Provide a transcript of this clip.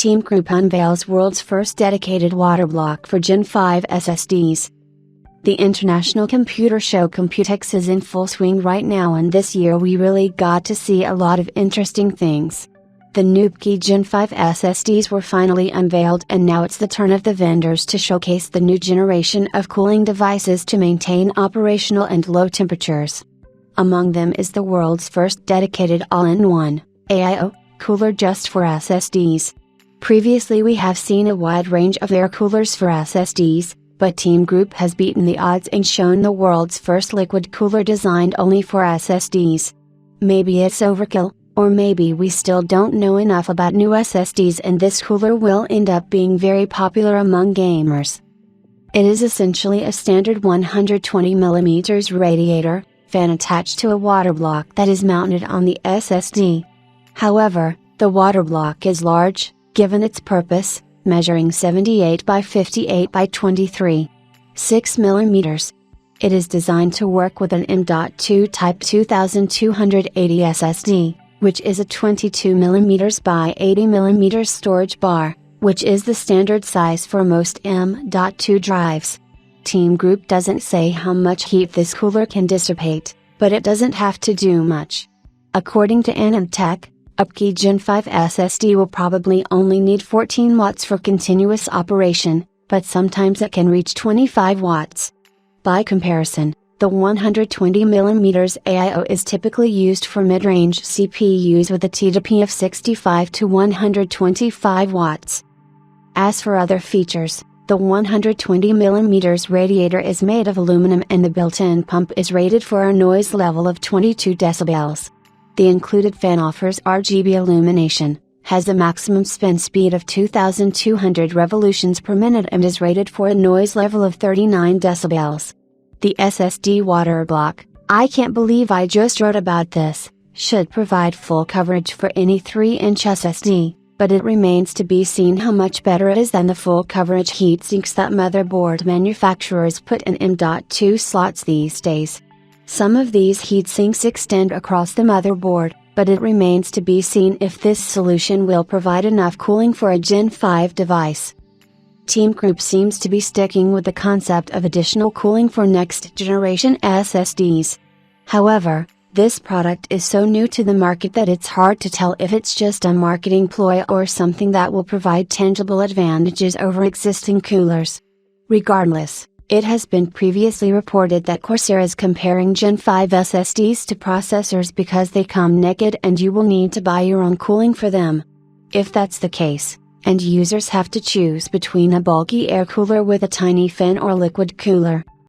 Teamgroup unveils world's first dedicated waterblock for Gen 5 SSDs. The International Computer Show Computex is in full swing right now, and this year we really got to see a lot of interesting things. The new Gen 5 SSDs were finally unveiled, and now it's the turn of the vendors to showcase the new generation of cooling devices to maintain operational and low temperatures. Among them is the world's first dedicated all-in-one AIO cooler just for SSDs. Previously we have seen a wide range of air coolers for SSDs, but Teamgroup has beaten the odds and shown the world's first liquid cooler designed only for SSDs. Maybe it's overkill, or maybe we still don't know enough about new SSDs and this cooler will end up being very popular among gamers. It is essentially a standard 120mm radiator fan attached to a waterblock that is mounted on the SSD. However, the waterblock is large, given its purpose, measuring 78 by 58 by 23. 6 mm. It is designed to work with an M.2 Type 2280 SSD, which is a 22 mm by 80 mm storage bar, which is the standard size for most M.2 drives. Teamgroup doesn't say how much heat this cooler can dissipate, but it doesn't have to do much. According to Tech, a Gen 5 SSD will probably only need 14 watts for continuous operation, but sometimes it can reach 25 watts. By comparison, the 120mm AIO is typically used for mid-range CPUs with a TDP of 65 to 125 watts. As for other features, the 120mm radiator is made of aluminum and the built-in pump is rated for a noise level of 22 decibels. The included fan offers RGB illumination, has a maximum spin speed of 2,200 revolutions per minute and is rated for a noise level of 39 decibels. The SSD waterblock, I can't believe I just wrote about this, should provide full coverage for any 3-inch SSD, but it remains to be seen how much better it is than the full coverage heatsinks that motherboard manufacturers put in M.2 slots these days. Some of these heatsinks extend across the motherboard, but it remains to be seen if this solution will provide enough cooling for a Gen 5 device. Teamgroup seems to be sticking with the concept of additional cooling for next generation SSDs. However, this product is so new to the market that it's hard to tell if it's just a marketing ploy or something that will provide tangible advantages over existing coolers. Regardless, it has been previously reported that Corsair is comparing Gen 5 SSDs to processors because they come naked and you will need to buy your own cooling for them. If that's the case, and users have to choose between a bulky air cooler with a tiny fan or liquid cooler,